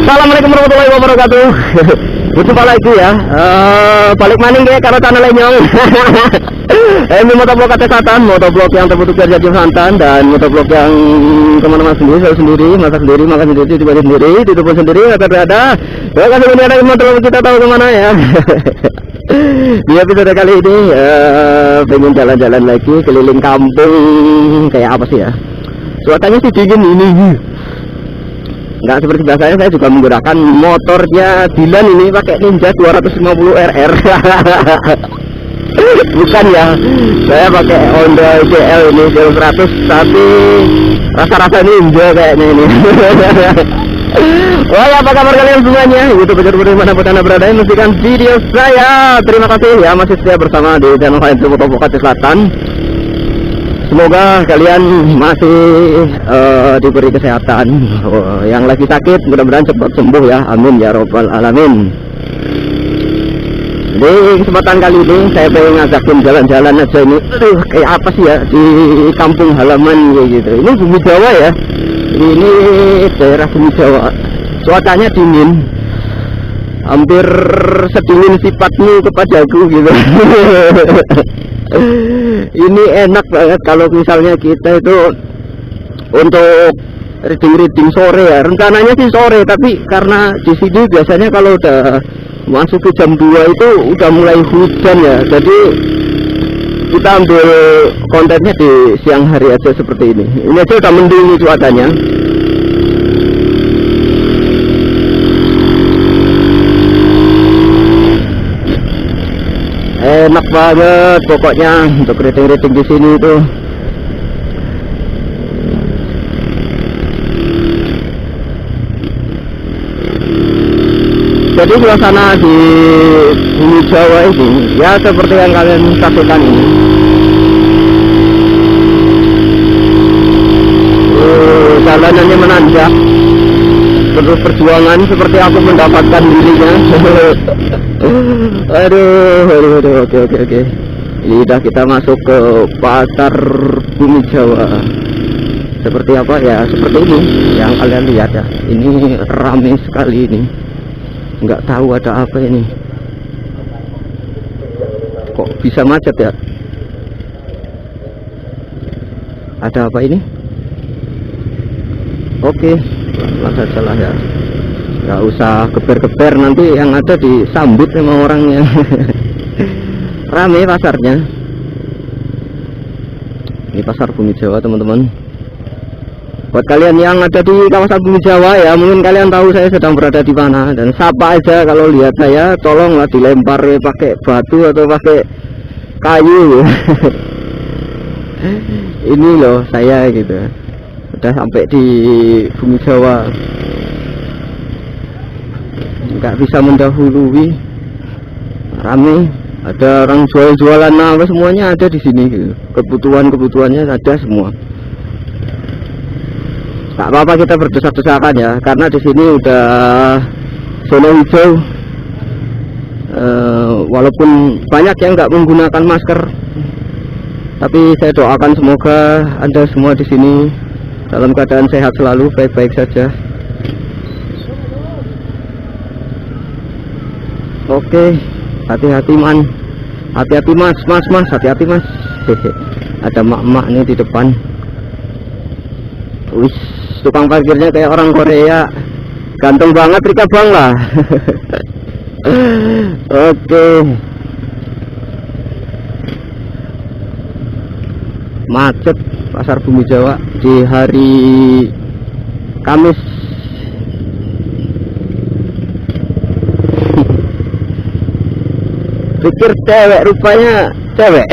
Assalamualaikum warahmatullahi wabarakatuh. Berjumpa lagi ya. Balik maning ya karo channel Nyong. Ini motovlog kesehatan, motovlog yang terbentuk dari Jati Santan dan motovlog yang kemana-mana sendiri, saya sendiri, masak sendiri, makan sendiri, dibaca sendiri, tidur pun sendiri, nggak ada. Ya kan sebenarnya ada motovlog kita tahu kemana ya. Di episode kali ini pengen jalan-jalan lagi keliling kampung kayak apa sih ya? Cuacanya sih dingin ini. Nggak seperti biasanya, saya juga menggunakan motornya Dilan ini pakai Ninja 250 RR. Bukan ya, saya pakai Honda CL ini 100, tapi rasa-rasa Ninja kayaknya ini. Oh ya, apa kabar kalian semuanya? Itu penjuru dimanapun anda berada, menyaksikan video saya. Terima kasih ya masih setia bersama di channel Fahim Motovlog Selatan. Semoga kalian masih diberi kesehatan. Yang lagi sakit mudah-mudahan cepat sembuh ya, amin ya robbal alamin. Di kesempatan kali ini saya pengen ngajakin jalan-jalan aja ini. Kayak apa sih ya di kampung halaman gitu. Ini Bumi Jawa ya. Ini daerah Bumi Jawa. Cuacanya dingin. Hampir sedingin sifatmu kepadaku gitu. Ini enak banget kalau misalnya kita itu untuk reading sore ya. Rencananya sih sore, tapi karena di sini biasanya kalau udah masuk ke jam 2 itu udah mulai hujan ya. Jadi kita ambil kontennya di siang hari aja seperti ini. Ini aja udah mendung nih cuacanya. Enak banget pokoknya untuk rating di sini itu. Jadi suasana di Bumi Jawa ini ya seperti yang kalian saksikan ini. Jalanannya menanjak, terus perjuangan seperti aku mendapatkan dirinya. Aduh, oke. Ini udah kita masuk ke pasar Bumi Jawa. Seperti apa ya? Seperti ini yang kalian lihat ya. Ini ramai sekali ini. Nggak tahu ada apa ini. Kok bisa macet ya? Ada apa ini? Oke, langsung saja lah ya. Nggak usah geber-geber, nanti yang ada disambut sama orangnya. Rame pasarnya. Ini pasar Bumi Jawa teman-teman. Buat kalian yang ada di kawasan Bumi Jawa ya, mungkin kalian tahu saya sedang berada di mana. Dan siapa aja kalau lihat saya, tolonglah dilempar pakai batu atau pakai kayu. Ini loh saya gitu. Udah sampai di Bumi Jawa. Nggak bisa mendahului, rame, ada orang jualan apa semuanya ada di sini gitu. Kebutuhannya ada semua. Tak apa-apa kita berdesak-desakan ya, karena di sini udah zona hijau. Walaupun banyak yang nggak menggunakan masker, tapi saya doakan semoga Anda semua di sini dalam keadaan sehat selalu, baik-baik saja. Oke, hati-hati man, hati-hati mas, hati-hati mas. Ada mak-mak nih di depan. Wih, tukang parkirnya kayak orang Korea, ganteng banget Rika Bang lah. Oke, macet pasar Bumi Jawa di hari Kamis. Pikir cewek, rupanya cewek.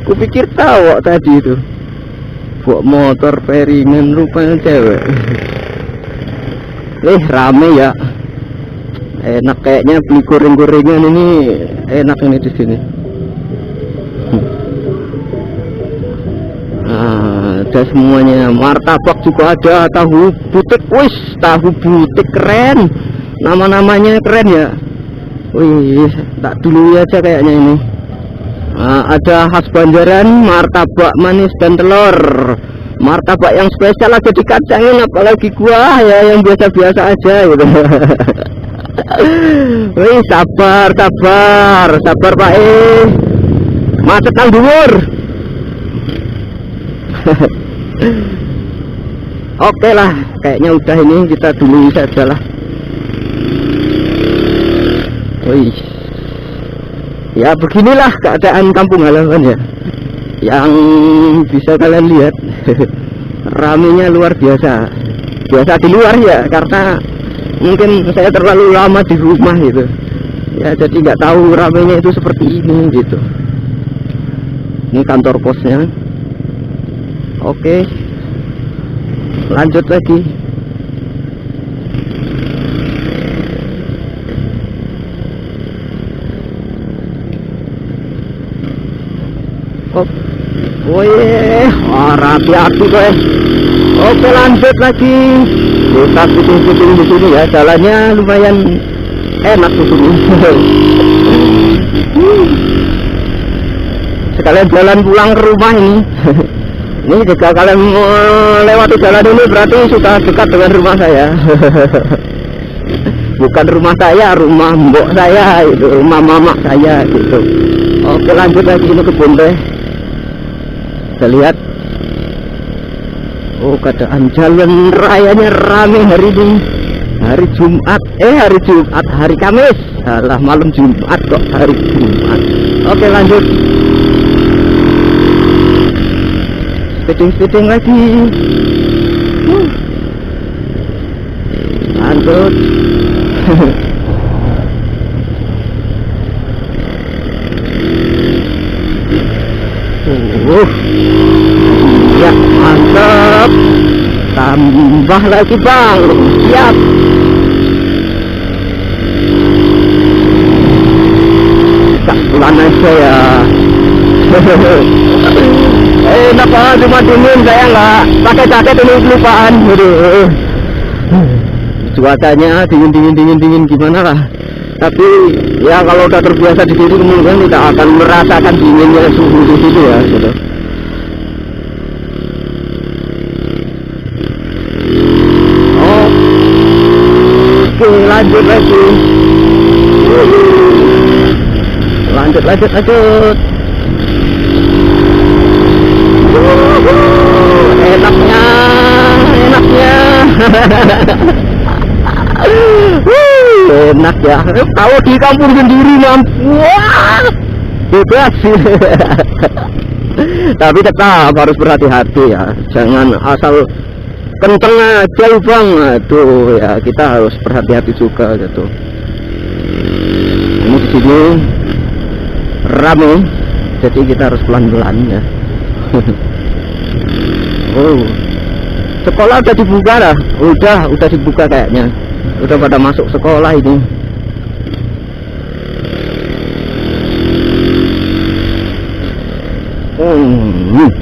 Kupikir tahu tadi itu bawa motor peringan, rupanya cewek. Rame ya, enak kayaknya beli goreng-gorengan ini, enak ini di sini. Ada semuanya, martabak juga ada, tahu butik, tahu butik keren, nama-namanya keren ya. Wih, tak dulu aja kayaknya ini. Ada khas Banjaran, martabak manis dan telur, martabak yang spesial aja dikacangin, apalagi gua ya yang biasa-biasa aja gitu. Wih, sabar Pak macet nang dhuwur. Oke lah, kayaknya udah, ini kita dulu saja lah. Wih, ya beginilah keadaan kampung halaman ya, yang bisa kalian lihat. Ramenya luar biasa. Biasa di luar ya, karena mungkin saya terlalu lama di rumah gitu ya, jadi nggak tahu ramenya itu seperti ini gitu. Ini kantor posnya. Oke, lanjut lagi. Wih, hati-hati kowe. Oke, lanjut lagi. Kita puting-puting di sini ya, jalannya lumayan enak di sini. Sekalian jalan pulang ke rumah ini. Ini jika kalian lewati jalan ini berarti sudah dekat dengan rumah saya. Bukan rumah saya, rumah mbok saya itu, rumah mama saya gitu. Oke, lanjut lagi, ini kebun teh. Kita lihat. Oh, keadaan jalan rayanya rame hari ini. Hari Jumat, hari Kamis. Salah, malam Jumat kok, hari Jumat. Oke, lanjut. Speeding lagi. Lanjut. Ya, mantap. Tambah lagi bang. Siap. Pelan aja ya. Enak banget, cuma dingin, saya nggak pakai jaket ini, kelupaan. Aduh, cuacanya dingin gimana lah. Tapi ya kalau udah terbiasa di sini kemudian tidak akan merasakan dinginnya suhu di sini ya gitu. Oke, lanjut lagi. Lanjut. Enaknya. Enak ya. Kalau di kampung sendiri mampu, wah, bebas sih. Tapi tetap harus berhati-hati ya. Jangan asal kenceng aja bang. Aduh ya, kita harus berhati-hati juga gitu. Ini di sini rame, jadi kita harus pelan-pelan ya. Oh, sekolah udah dibuka lah. Udah dibuka kayaknya. Udah pada masuk sekolah ini.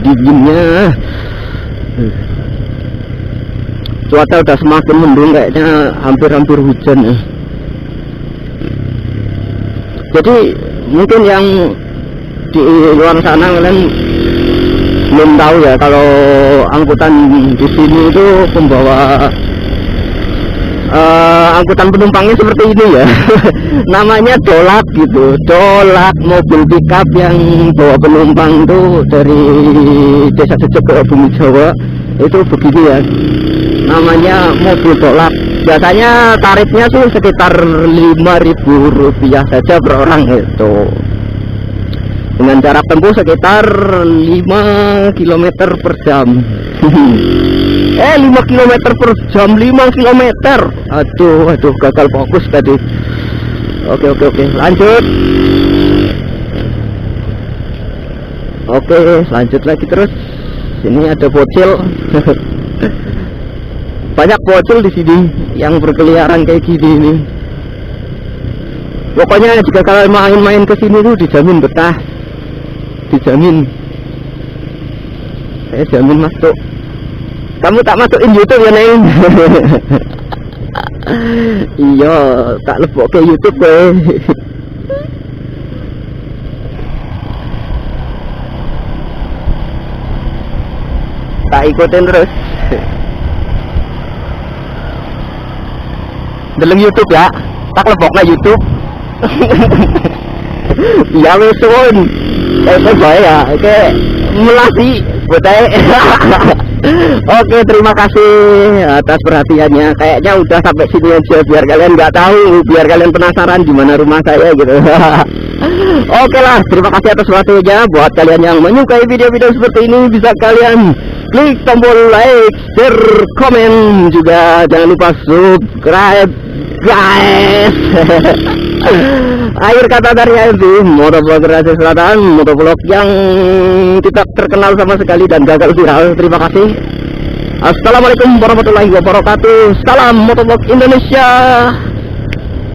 Dinginnya. Cuaca udah semakin mendung, kayaknya hampir hujan ya. Jadi mungkin yang di luar sana kalian belum tahu ya, kalau angkutan di sini itu pembawa angkutan penumpangnya seperti ini ya. Namanya dolak gitu, dolak, mobil pickup yang bawa penumpang itu dari desa Jejak ke Bumi Jawa itu begini ya, namanya mobil dolak. Biasanya tarifnya tuh sekitar Rp5.000 saja per orang itu, dengan jarak tempuh sekitar 5 km per jam. 5 km per jam, 5 km. Aduh, gagal fokus tadi. Oke, lanjut. Oke, lanjut lagi terus. Sini ada bocil. Banyak bocil di sini yang berkeliaran kayak gini nih. Pokoknya jika kalian main-main ke sini tuh dijamin betah. Dijamin. Saya jamin masuk. Kamu tak masukin YouTube ya Neng? Iya, tak lebok ke YouTube deh. Tak tak ikutin terus. Deleng YouTube ya, tak lebokna YouTube. Ya wis suwun. Bae ya, oke melati betai. Oke, terima kasih atas perhatiannya. Kayaknya udah sampai sini aja biar kalian nggak tahu, biar kalian penasaran gimana rumah saya gitu. Oke lah, terima kasih atas waktunya. Buat kalian yang menyukai video-video seperti ini, bisa kalian klik tombol like, share, komen, juga jangan lupa subscribe, guys. Akhir kata dari itu, motovlogger Aceh Selatan, motovlog yang tidak terkenal sama sekali dan gagal viral. Terima kasih. Assalamualaikum warahmatullahi wabarakatuh. Salam motovlog Indonesia.